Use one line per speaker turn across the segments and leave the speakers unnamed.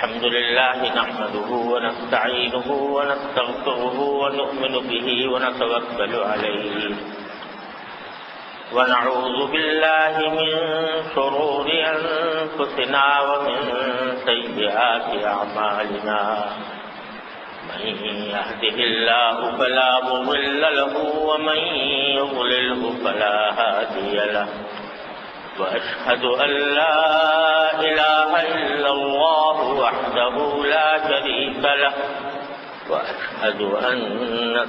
الحمد لله نحمده ونستعينه ونستغفره ونؤمن به ونتوكل عليه ونعوذ بالله من شرور أنفسنا ومن سيئات أعمالنا من يهده الله فلا مضل له ومن يضلله فلا هادي له وأشهد أن لا إله إلا الله وحده لا شريك له وأشهد أن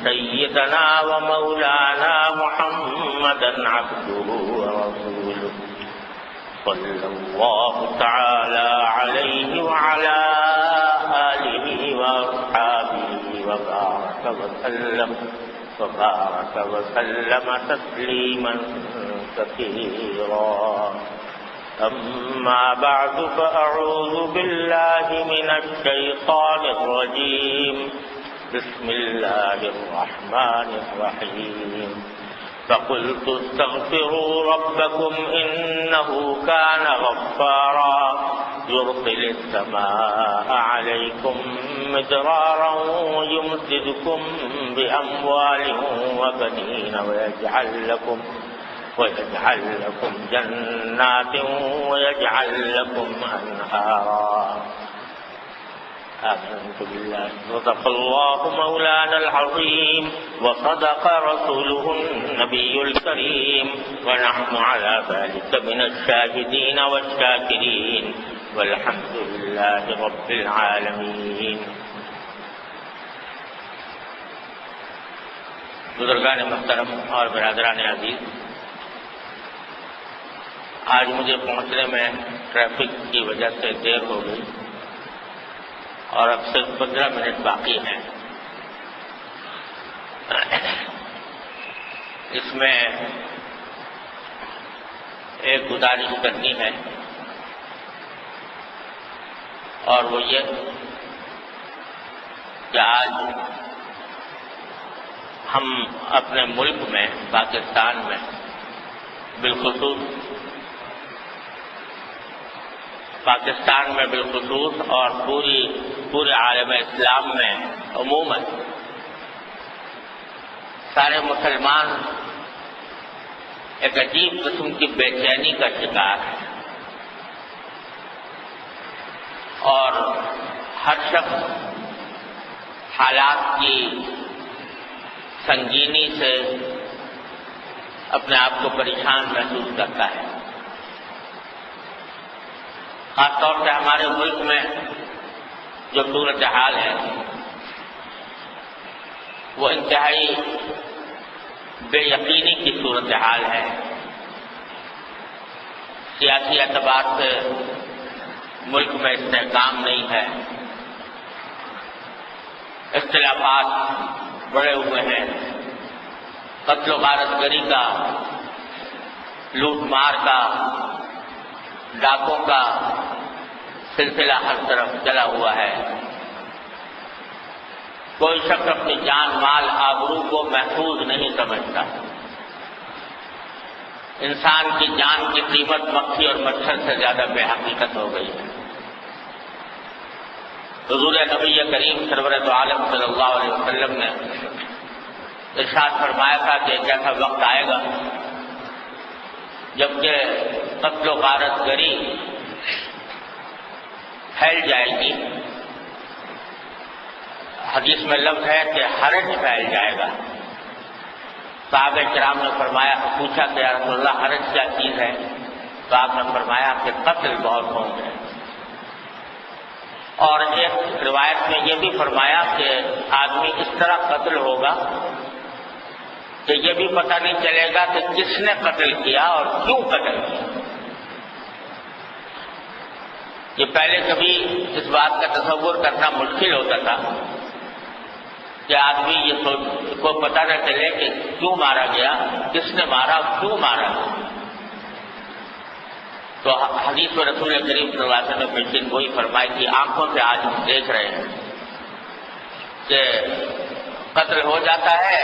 سيدنا ومولانا محمدا عبده ورسوله صلى الله تعالى عليه وعلى آله وأصحابه وبارك وسلم تسليما كثيرا. أما بعد فأعوذ بالله من الشيطان الرجيم. بسم الله الرحمن الرحيم. فقلت استغفروا ربكم إنه كان غفارا يرسل السماء عليكم مدرارا ويمددكم بأموال وبنين ويجعل لكم جنات ويجعل لكم أنهارا. آمنت بالله. صدق الله مولانا العظيم وصدق رسوله النبي الكريم ونحن على ذلك من الشاهدين والشاكرين والحمد لله رب العالمين. بزرگان محترم اور برادران عزیز، آج مجھے پہنچنے میں ٹریفک کی وجہ سے دیر ہو گئی اور اب صرف 15 منٹ باقی ہیں. اس میں ایک گزارش کرنی ہے اور وہ یہ کہ آج ہم اپنے ملک میں، پاکستان میں بالخصوص اور پورے عالم اسلام میں عموماً سارے مسلمان ایک عجیب قسم کی بے چینی کا شکار ہے اور ہر شخص حالات کی سنگینی سے اپنے آپ کو پریشان محسوس کرتا ہے. خاص طور سے ہمارے ملک میں جو صورتحال ہے وہ انتہائی بے یقینی کی صورتحال ہے. سیاسی اعتبار سے ملک میں استحکام نہیں ہے، اختلافات بڑھے ہوئے ہیں، قتل و غارت گری کا، لوٹ مار کا، ڈاکوں کا سلسلہ ہر طرف چلا ہوا ہے. کوئی شخص اپنی جان مال آبرو کو محفوظ نہیں سمجھتا. انسان کی جان کی قیمت مکھی اور مچھر سے زیادہ بے حقیقت ہو گئی ہے. حضور نبی کریم سرور دو عالم صلی اللہ علیہ وسلم نے ارشاد فرمایا تھا کہ ایک ایسا وقت آئے گا جبکہ قتل و غارت گری پھیل جائے گی. حدیث میں لفظ ہے کہ حرج پھیل جائے گا. صحابہ کرام نے پوچھا کہ یا رسول اللہ حرج کیا چیز ہے؟ تو آپ نے فرمایا کہ قتل بہت ہوں گے. اور ایک روایت میں یہ بھی فرمایا کہ آدمی اس طرح قتل ہوگا کہ یہ بھی پتہ نہیں چلے گا کہ کس نے قتل کیا اور کیوں قتل کیا. یہ پہلے کبھی اس بات کا تصور کرنا مشکل ہوتا تھا کہ آدمی یہ کو پتہ نہ چلے کہ کیوں مارا گیا، کس نے مارا، کیوں مارا. تو حدیث میں رسول کریم صلی اللہ علیہ وسلم نے پیشین گوئی فرمائی کہ آنکھوں سے آج ہم دیکھ رہے ہیں کہ قتل ہو جاتا ہے،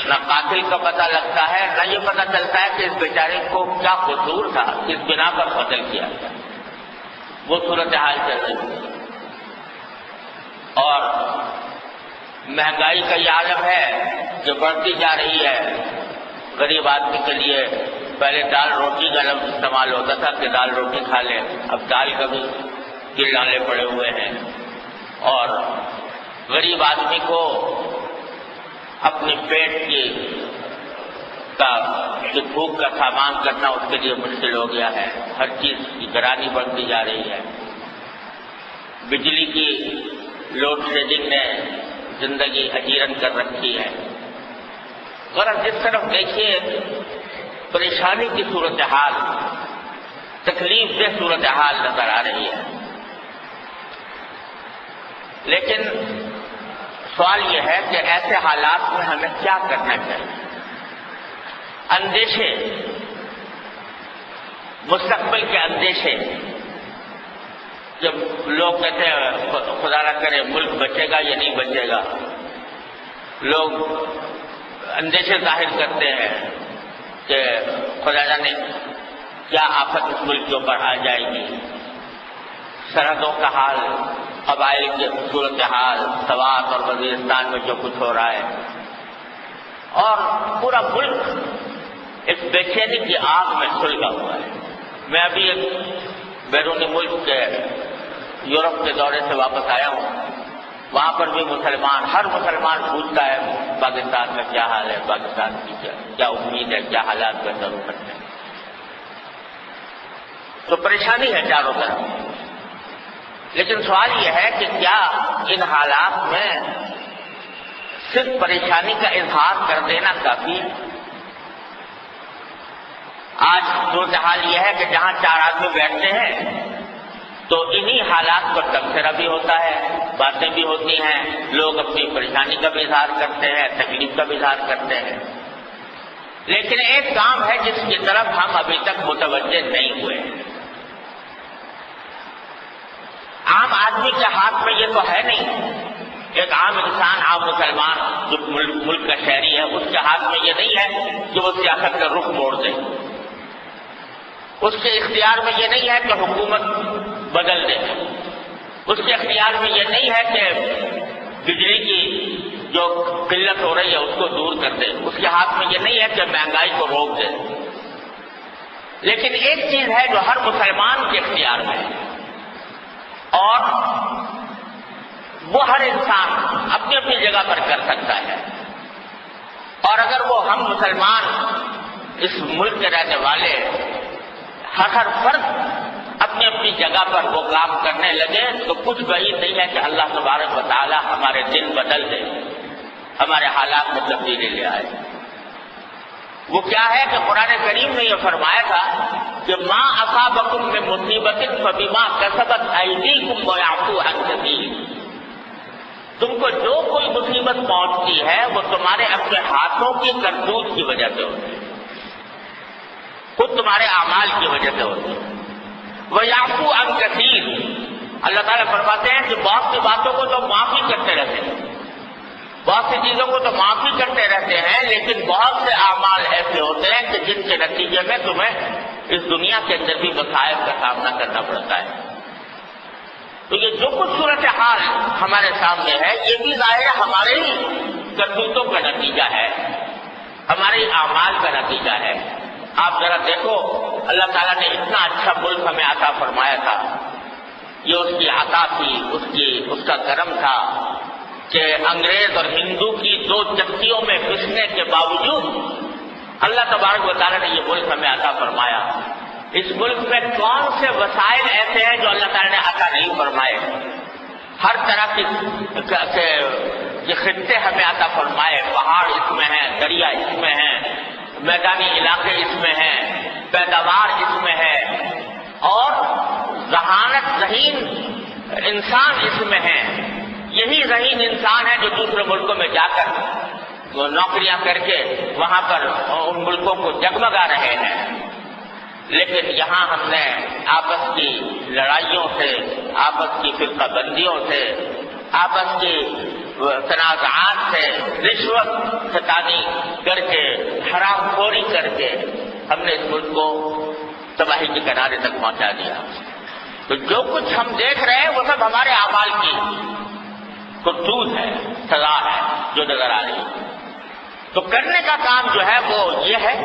نہ قاتل کا پتہ لگتا ہے، نہ یہ پتہ چلتا ہے کہ اس بیچارے کو کیا قصور تھا، کس بنا پر قتل کیا. وہ صورتحال چل رہی ہے. اور مہنگائی کا یہ عالم ہے جو بڑھتی جا رہی ہے. غریب آدمی کے لیے پہلے دال روٹی کا لفظ استعمال ہوتا تھا کہ دال روٹی کھا لیں، اب دال کا بھی ڈالے پڑے ہوئے ہیں. اور غریب آدمی کو اپنے پیٹ کی بھوک کا سامان کرنا اس کے لیے مشکل ہو گیا ہے. ہر چیز کی گرانی بڑھتی جا رہی ہے. بجلی کی لوڈ شیڈنگ نے زندگی حجیرن کر رکھی ہے. اور اب جس طرف دیکھیے پریشانی کی صورتحال، تکلیف دہ صورتحال نظر آ رہی ہے. لیکن سوال یہ ہے کہ ایسے حالات میں ہمیں کیا کرنا چاہیے؟ اندیشے، مستقبل کے اندیشے. جب لوگ کہتے ہیں خدا نہ کرے ملک بچے گا یا نہیں بچے گا، لوگ اندیشے ظاہر کرتے ہیں کہ خدا جانے کیا آفت اس ملک کے اوپر آ جائے گی. سرحدوں کا حال، قبائل کی صورتحال، سوات اور وزیرستان میں جو کچھ ہو رہا ہے، اور پورا ملک ایک بے چینی کی آگ میں سلگا ہوا ہے. میں ابھی ایک بیرونی ملک کے یورپ کے دورے سے واپس آیا ہوں. وہاں پر بھی ہر مسلمان پوچھتا ہے پاکستان میں کیا حال ہے، پاکستان کی کیا امید ہے، کیا حالات بہتر ہو سکتے ہیں. تو پریشانی ہے چاروں طرف. لیکن سوال یہ ہے کہ کیا ان حالات میں صرف پریشانی کا اظہار کر دینا کافی ہے؟ آج صورتحال یہ ہے کہ جہاں چار آدمی بیٹھتے ہیں تو انہی حالات پر تبصرہ بھی ہوتا ہے، باتیں بھی ہوتی ہیں، لوگ اپنی پریشانی کا بھی اظہار کرتے ہیں، تکلیف کا بھی اظہار کرتے ہیں. لیکن ایک کام ہے جس کی طرف ہم ابھی تک متوجہ نہیں ہوئے. عام آدمی کے ہاتھ میں یہ تو ہے نہیں. ایک عام انسان، عام مسلمان جو ملک کا شہری ہے، اس کے ہاتھ میں یہ نہیں ہے کہ وہ سیاست کا رخ موڑ دے. اس کے اختیار میں یہ نہیں ہے کہ حکومت بدل دے. اس کے اختیار میں یہ نہیں ہے کہ بجلی کی جو قلت ہو رہی ہے اس کو دور کر دے. اس کے ہاتھ میں یہ نہیں ہے کہ مہنگائی کو روک دے. لیکن ایک چیز ہے جو ہر مسلمان کے اختیار میں ہے، اور وہ ہر انسان اپنی اپنی جگہ پر کر سکتا ہے. اور اگر وہ ہم مسلمان اس ملک کے رہنے والے ہر فرد اپنی اپنی جگہ پر وہ کام کرنے لگے تو کچھ بعید نہیں ہے کہ اللہ تبارک و تعالی ہمارے دل بدل دے، ہمارے حالات میں تبدیلی لے آئے. وہ کیا ہے کہ قرآن کریم نے یہ فرمایا تھا کہ ما اصابکم من مصیبت فبما کسبت ایدیکم ویعفو عن کثیر. تم کو جو کوئی مصیبت پہنچتی ہے وہ تمہارے اپنے ہاتھوں کی کرتوت کی وجہ سے ہوتی ہے، خود تمہارے اعمال کی وجہ سے ہوتی ہے. ویعفو عن کثیر، اللہ تعالیٰ فرماتے ہیں کہ بہت سی باتوں کو تو معافی کرتے رہتے ہیں، بہت سی چیزوں کو تو معافی کرتے رہتے ہیں، لیکن بہت سے اعمال ایسے ہوتے ہیں کہ جن کے نتیجے میں تمہیں اس دنیا کے اندر بھی مصائب کا سامنا کرنا پڑتا ہے. تو یہ جو کچھ صورتحال ہمارے سامنے ہے یہ بھی ظاہر ہمارے ہی کرتوتوں کا نتیجہ ہے، ہمارے اعمال کا نتیجہ ہے. آپ ذرا دیکھو، اللہ تعالیٰ نے اتنا اچھا ملک ہمیں عطا فرمایا تھا. یہ اس کی عطا تھی، اس کا کرم تھا کہ انگریز اور ہندو کی دو چکیوں میں پسنے کے باوجود اللہ تبارک و تعالیٰ نے یہ ملک ہمیں عطا فرمایا. اس ملک میں کون سے وسائل ایسے ہیں جو اللہ تعالیٰ نے عطا نہیں فرمائے؟ ہر طرح کے خطے ہمیں عطا فرمائے. پہاڑ اس میں ہیں، دریا اس میں ہیں، میدانی علاقے اس میں ہیں، پیداوار اس میں ہے، اور ذہانت ذہین انسان اس میں ہے. یہی ذہین انسان ہے جو دوسرے ملکوں میں جا کر نوکریاں کر کے وہاں پر ان ملکوں کو جگمگا رہے ہیں. لیکن یہاں ہم نے آپس کی لڑائیوں سے، آپس کی فرقہ بندیوں سے، آپس کی تنازعات سے، رشوت ستانی کر کے، حرام خوری کر کے ہم نے اس ملک کو تباہی کے کنارے تک پہنچا دیا. تو جو کچھ ہم دیکھ رہے ہیں وہ سب ہمارے اعمال کی. کرتوت ہے، سزا ہے جو نظر آ رہی ہے۔ تو کرنے کا کام جو ہے وہ یہ ہے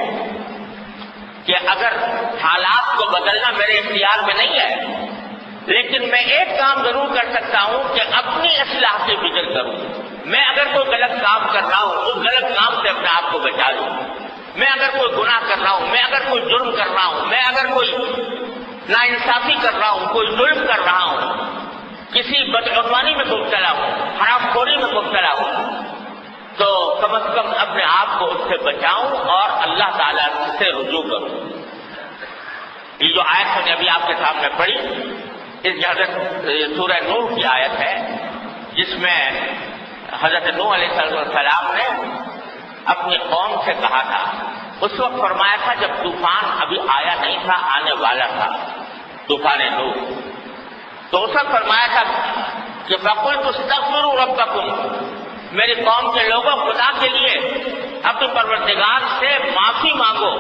کہ اگر حالات کو بدلنا میرے اختیار میں نہیں ہے، لیکن میں ایک کام ضرور کر سکتا ہوں کہ اپنی اصلاح کی فکر کروں۔ میں اگر کوئی غلط کام کر رہا ہوں اس غلط کام سے اپنے آپ کو بچا لوں۔ میں اگر کوئی گناہ کر رہا ہوں، میں اگر کوئی جرم کر رہا ہوں، میں اگر کوئی ناانصافی کر رہا ہوں، کوئی ظلم کر رہا ہوں، کسی بدعنوانی میں مبتلا ہوں، حرام خوری میں مبتلا ہوں، تو کم از کم اپنے آپ کو اس سے بچاؤں اور اللہ تعالیٰ سے رجوع کروں۔ یہ جو آیت میں نے ابھی آپ کے سامنے پڑھی، اس حضرت سورہ نوح کی آیت ہے، جس میں حضرت نوح علیہ السلام نے اپنی قوم سے کہا تھا، اس وقت فرمایا تھا جب طوفان ابھی آیا نہیں تھا، آنے والا تھا طوفان نوح، تو اس وقت فرمایا تھا کہ فَقُلْتُ اسْتَغْفِرُوا رَبَّكُمْ، میری قوم کے لوگوں خدا کے لیے اپنے پروردگار سے معافی مانگو،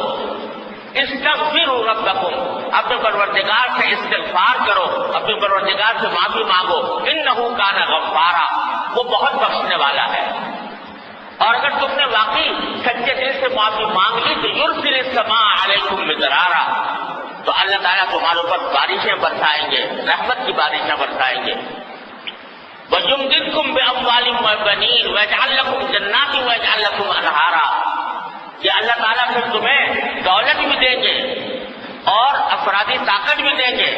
استغفروا ربکم، اپنے پروردگار سے استغفار کرو، اپنے پروردگار سے معافی مانگو، انہ کان غفارا، وہ بہت بخشنے والا ہے۔ اور اگر تم نے واقعی سچے دل سے معافی مانگ لی تو یرسل السماء علیکم مدرارا، تو اللہ تعالیٰ تمہارے اوپر بارشیں برسائیں گے، رحمت کی بارشیں برسائیں گے۔ وَيُمْدِدْكُمْ بِأَمْوَالٍ وَبَنِينَ وَيَجْعَلْ لَكُمْ جَنَّاتٍ وَيَجْعَلْ لَكُمْ أَنْهَارًا، کہ اللہ تعالیٰ پھر تمہیں دولت بھی دیں گے اور افرادی طاقت بھی دیں گے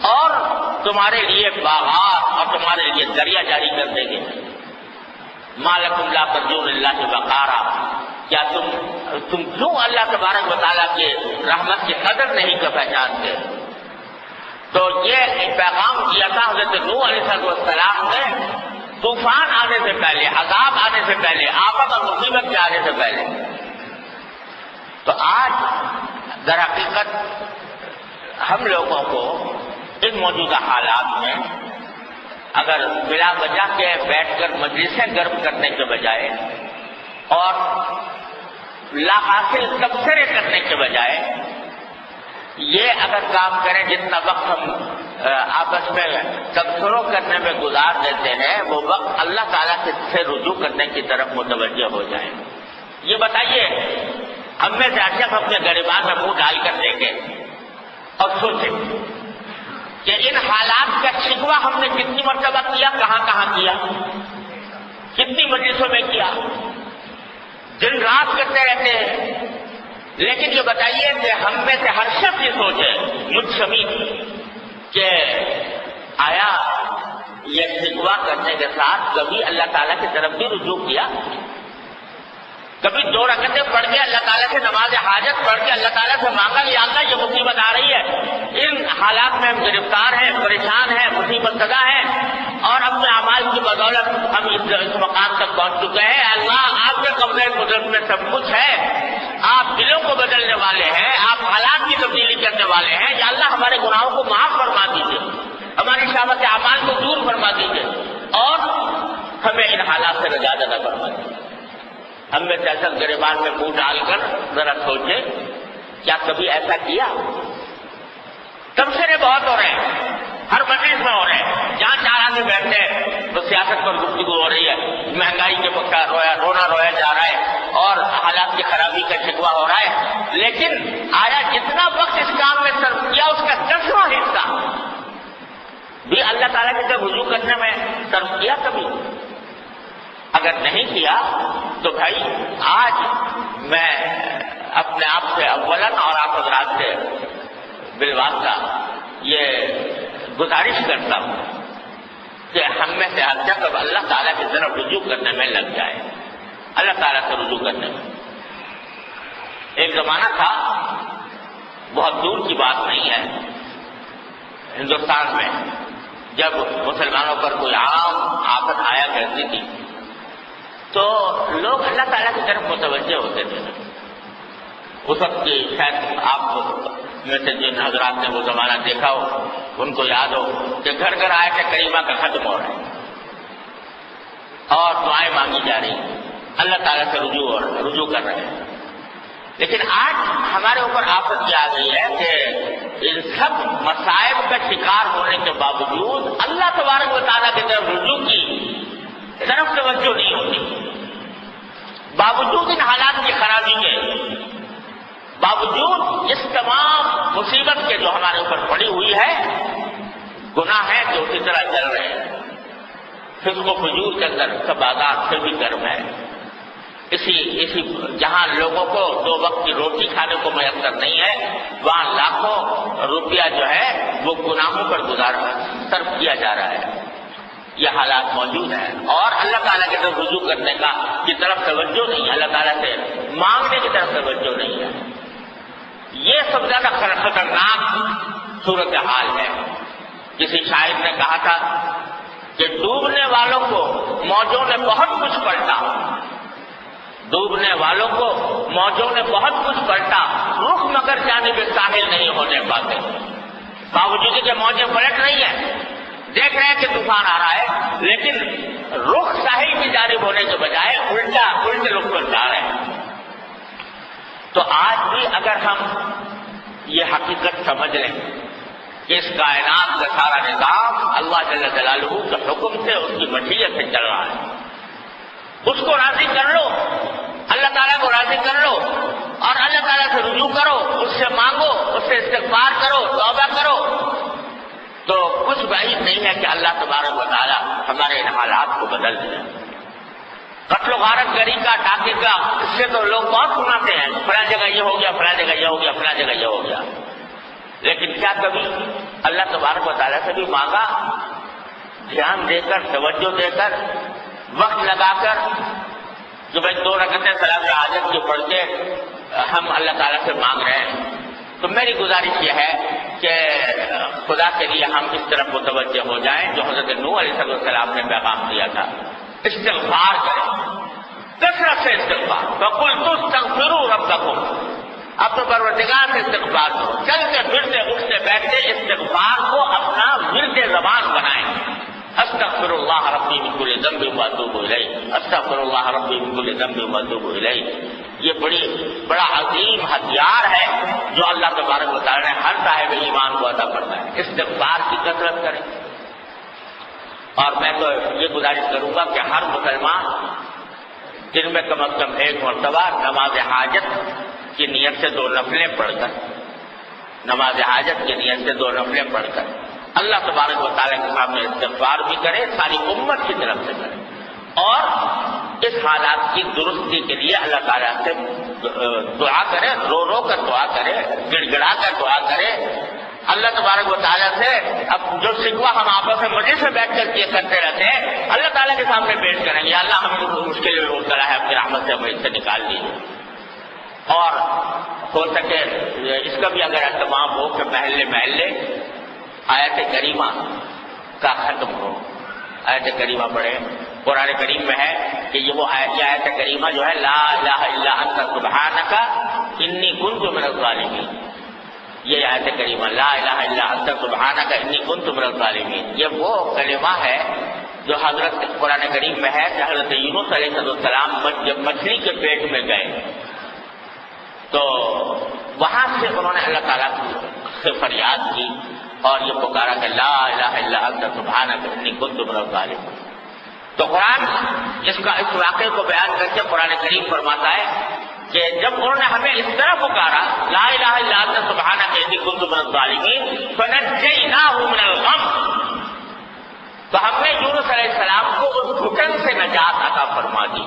اور تمہارے لیے باغات اور تمہارے لیے دریا جاری کر دیں گے۔ مَا لَكُمْ لَا تَرْجُونَ لِلَّهِ وَقَارًا، کیا تم کیوں اللہ تبارک و تعالیٰ کے رحمت کی قدر نہیں کر پہچانتے؟ تو یہ پیغام دیا تھا حضرت نوح علیہ السلام نے طوفان آنے سے پہلے، عذاب آنے سے پہلے، آفت اور مصیبت کے آنے سے پہلے۔ تو آج در حقیقت ہم لوگوں کو ان موجودہ حالات میں اگر بلا وجہ کے بیٹھ کر مجلسیں گرم کرنے کے بجائے اور لا حاصل تبصرے کرنے کے بجائے یہ اگر کام کریں، جتنا وقت ہم آپس میں تبصروں کرنے میں گزار دیتے ہیں وہ وقت اللہ تعالیٰ سے رجوع کرنے کی طرف متوجہ ہو جائیں۔ یہ بتائیے ہم میں سے اچھا اپنے گریبان میں منہ ڈال کر دیکھیں اور سوچیں کہ ان حالات کا شکوہ ہم نے کتنی مرتبہ کیا، کہاں کہاں کیا، کتنی مجلسوں میں کیا، دن رات کرتے رہتے ہیں۔ لیکن یہ بتائیے کہ ہم میں سے ہر شخص یہ سوچے مجھ سمیت کہ آیا یہ شکوہ کرنے کے ساتھ کبھی اللہ تعالیٰ کی طرف بھی رجوع کیا؟ کبھی 2 رکعتیں پڑھ کے اللہ تعالیٰ سے نماز حاجت پڑھ کے اللہ تعالیٰ سے مانگا کہ یا اللہ یہ مصیبت آ رہی ہے، ان حالات میں ہم گرفتار ہیں، پریشان ہیں، مصیبت زدہ ہیں اور اپنے اعمال کی بدولت ہم اس مقام تک پہنچ چکے ہیں۔ اللہ آپ کے قبضے قدرت میں سب کچھ ہے، آپ دلوں کو بدلنے والے ہیں، آپ حالات کی تبدیلی کرنے والے ہیں، یا اللہ ہمارے گناہوں کو معاف فرما دیجیے، ہماری شامت اعمال کو دور فرما دیجیے اور ہمیں ان حالات سے نجات عطا فرما دیجیے۔ ہم میں سے اصل گریبان میں منہ ڈال کر ذرا سوچیں کیا کبھی ایسا کیا؟ تبصرے بہت ہو رہے ہیں، ہر مجلس میں ہو رہے ہیں، جہاں 4 آدمی بیٹھتے ہیں تو سیاست پر گفتگو ہو رہی ہے، مہنگائی کے پکا رونا رویا جا رہا ہے اور حالات کی خرابی کا شکوہ ہو رہا ہے، لیکن آیا جتنا وقت اس کام میں صرف کیا اس کا 10واں حصہ بھی اللہ تعالیٰ کی طرف رجوع کرنے میں صرف کیا کبھی؟ اگر نہیں کیا تو بھائی آج میں اپنے آپ سے اولاً اور آپ حضرات سے بالواسطہ یہ گزارش کرتا ہوں کہ ہم میں سے ہر شخص اب اللہ تعالیٰ کی طرف رجوع کرنے میں لگ جائے، اللہ تعالیٰ سے رجوع کرنے میں۔ ایک زمانہ تھا، بہت دور کی بات نہیں ہے، ہندوستان میں جب مسلمانوں پر کوئی عام آفت آیا کرتی تھی تو لوگ اللہ تعالیٰ کی طرف متوجہ ہوتے تھے۔ اس وقت کی شاید آپ میں سے جن حضرات نے وہ زمانہ دیکھا ہو ان کو یاد ہو کہ گھر گھر آئے کہ کریمہ کا ختم ہو رہا ہے اور دعائیں مانگی جا رہی ہیں، اللہ تعالیٰ سے رجوع کر رہے ہیں۔ لیکن آج ہمارے اوپر آفت یہ آ گئی ہے کہ ان سب مصائب کا شکار ہونے کے باوجود اللہ تبارک و تعالیٰ کی طرف رجوع کی طرف توجہ نہیں ہوتی. باوجود ان حالات کی خرابی کے، باوجود اس تمام مصیبت کے جو ہمارے اوپر پڑی ہوئی ہے، گناہ ہے جو اسی طرح چل رہے ہیں. فسق و فجور کے اندر کا بازار پھر بھی گرم ہے. اسی جہاں لوگوں کو 2 وقت کی روٹی کھانے کو میسر نہیں ہے، وہاں لاکھوں روپیہ جو ہے وہ گناہوں پر صرف کیا جا رہا ہے. یہ حالات موجود ہیں اور اللہ تعالیٰ کی طرف رجوع کرنے کی طرف توجہ نہیں ہے، اللہ تعالیٰ سے مانگنے کی طرف توجہ نہیں ہے. یہ سب سے زیادہ خطرناک صورتحال ہے. کسی شاعر نے کہا تھا کہ ڈوبنے والوں کو موجوں نے بہت کچھ پلٹا، ڈوبنے والوں کو موجوں نے بہت کچھ پلٹا، رخ مگر جانب ساحل نہیں ہونے پاتے. باوجود کہ موجیں پلٹ رہی ہیں، دیکھ رہے ہیں کہ طوفان آ رہا ہے، لیکن رخ ساحل کی جانب ہونے کے بجائے الٹے رخ پر جا رہے ہیں. تو آج بھی اگر ہم یہ حقیقت سمجھ لیں کہ اس کائنات کا سارا نظام اللہ جل جلالہ کے حکم سے، اس کی مشیت سے چل رہا ہے، اس کو راضی کر لو، اللہ تعالیٰ کو راضی کر لو اور اللہ تعالیٰ سے رجوع کرو، اس سے مانگو، اس سے استغفار کرو، توبہ کرو، تو کچھ بعید نہیں ہے کہ اللہ تبارک و تعالیٰ ہمارے ان حالات کو بدل دے. قتل و غارت گری کا، ڈاکے کا، اس سے تو لوگ بہت سناتے ہیں، فلاں جگہ یہ ہو گیا، فلاں جگہ یہ ہو گیا، فلاں جگہ یہ ہو گیا. لیکن کیا کبھی اللہ تبارک و تعالیٰ سے بھی مانگا، دھیان دے کر، توجہ دے کر، وقت لگا کر کہ بھائی 2 رکعتیں صلاۃ حاجت کی پڑھ کے ہم اللہ تعالیٰ سے مانگ رہے ہیں؟ تو میری گزارش یہ ہے کہ خدا کے لیے ہم اس طرف متوجہ ہو جائیں جو حضرت نوح علیہ السلام نے پیغام دیا تھا. استغفار کریں، کثرت سے استغفار. فَقُلْتُ اسْتَغْفِرُوا رَبَّكُمْ، اپنے پروردگار سے استغفار کرو. چلتے پھرتے اٹھتے بیٹھتے استغفار کو اپنا ورد زبان بنائیں. استغفر اللہ ربی من کل ذنب واتوب الیہ، استغفر اللہ ربی من کل ذنب واتوب الیہ. یہ بڑا عظیم ہتھیار ہے جو اللہ تبارک و تعالیٰ نے ہر صاحب ایمان کو عطا کرنا ہے. استغفار کی کثرت کریں. اور میں تو یہ گزارش کروں گا کہ ہر مسلمان دن میں کم از کم 1 مرتبہ نماز حاجت کی نیت سے 2 نفلیں پڑھ کر، نماز حاجت کی نیت سے 2 نفلیں پڑھ کر اللہ تبارک و تعالیٰ کے سامنے استغفار بھی کرے، ساری امت کی طرف سے کرے، اور اس حالات کی درستی کے لیے اللہ تعالیٰ سے دعا کرے، رو کر دعا کرے، گڑ گڑا کر دعا کرے. اللہ تبارک و تعالیٰ سے اب جو شکوہ ہم آپس میں مجلس میں بیٹھ کر کرتے رہتے ہیں، اللہ تعالیٰ کے سامنے پیش کریں گے. اللہ ہمیں مشکل میں مبتلا ہے، اپنی رحمت سے ہمیں اس سے نکال لیجیے. اور ہو سکے اس کا بھی اگر اہتمام ہو کہ محلے آیت کریمہ کا ختم ہو، آیت کریمہ پڑھے. قرآن کریم میں ہے کہ یہ آیت کریمہ جو ہے لا الہ الا انت سبحانک انی کنت من الظالمین، یہ آیت کریمہ لا الہ الا انت سبحانک انی کنت من الظالمین، یہ وہ کلمہ ہے جو حضرت قرآن کریم میں ہے کہ حضرت یونس علیہ السلام جب مچھلی کے پیٹ میں گئے تو وہاں سے انہوں نے اللہ تعالیٰ سے فریاد کی اور یہ پکارا کہ لا الہ الا انت سبحانک انی کنت من الظالمین. تو قرآن اس واقعے کو بیان کر کے قرآن کریم فرماتا ہے کہ جب انہوں نے ہمیں اس طرح پکارا لا الہ الا انت سبحانک انی کنت من الظالمین فنجیناہ من الغم، تو ہم نے یونس علیہ السلام کو اس گھٹن سے نجات عطا فرما دی.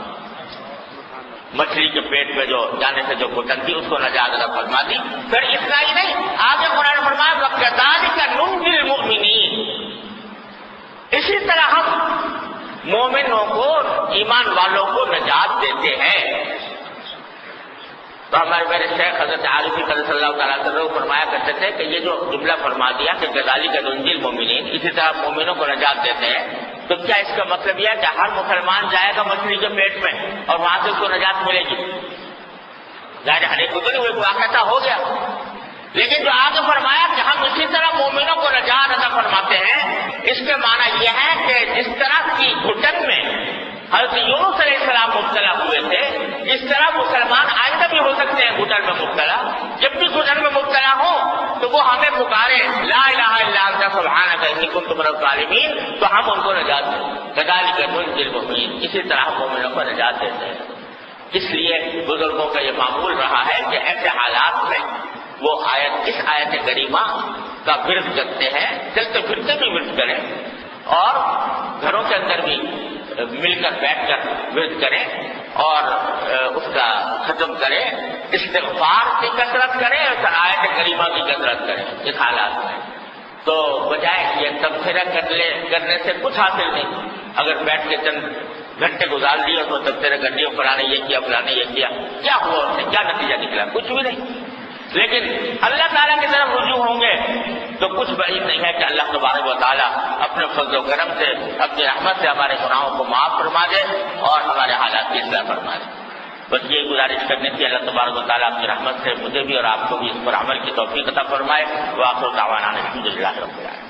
مچھلی کے پیٹ میں جو جانے سے جو گھٹن تھی اس کو نجات عطا فرما دی. پھر اتنا ہی نہیں، آگے قرآن فرمایا وَكَذَلِكَ نُنْجِي الْمُؤْمِنِينَ، اسی طرح ہم مومنوں کو، ایمان والوں کو نجات دیتے ہیں. تو ہمارے میرے شیخ حضرت عارفی صلی اللہ تعالیٰ عنہ فرمایا کرتے تھے کہ یہ جو جملہ فرما دیا کہ کذالک ننجی المؤمنین، اسی طرح مومنوں کو نجات دیتے ہیں، تو کیا اس کا مطلب یہ ہے کہ ہر مسلمان جائے گا مچھلی کے پیٹ میں اور وہاں سے اس کو نجات ملے گی؟ ظاہر ہر ایک کو نہیں ہوئی، واقعہ ہو گیا. لیکن جو آگے فرمایا کہ ہم اسی طرح مومنوں کو نجات عطا فرماتے ہیں، اس کے معنی یہ ہے کہ جس طرح کی گھٹن میں حضرت یونس علیہ السلام مبتلا ہوئے تھے، اس طرح مسلمان آئندہ بھی ہو سکتے ہیں گھٹن میں مبتلا، جب بھی گھٹن میں مبتلا ہو تو وہ ہمیں پکارے لا الہ الا انت سبحانک انی کنت من الظالمین، تو ہم ان کو نجات دیں۔ کذالک ننجی المؤمنین، اسی طرح مومنوں کو نجات دیتے ہیں۔ اس لیے بزرگوں کا یہ معمول رہا ہے کہ ایسے حالات میں وہ اس آیت کریمہ کا ورد کرتے ہیں، چلتے پھرتے بھی ورد کریں اور گھروں کے اندر بھی مل کر بیٹھ کر ورد کریں اور اس کا ختم کریں، استغفار کی کثرت کریں اور آیت کریمہ کی کثرت کریں اس حالات میں۔ تو بجائے یہ تبصرہ کرنے سے کچھ حاصل نہیں۔ اگر بیٹھ کے چند گھنٹے گزار لیے تو تبصرہ کر لیے فلاں نے یہ کیا فلاں نے یہ کیا، کیا ہوا اس سے، کیا نتیجہ نکلا؟ کچھ بھی نہیں۔ لیکن اللہ تعالیٰ کی طرف رجوع ہوں گے تو کچھ بعید نہیں ہے کہ اللہ تبارک و تعالیٰ اپنے فضل و کرم سے، اپنی رحمت سے ہمارے گناہوں کو معاف فرما دے اور ہمارے حالات کی اصلاح فرما دے۔ بس یہ گزارش کرنے کی اللہ تبارک و تعالیٰ اپنی رحمت سے مجھے بھی اور آپ کو بھی اس پر عمل کی توفیق عطا فرمائے۔ وآخر دعوانا الحمد للہ رب العالمین۔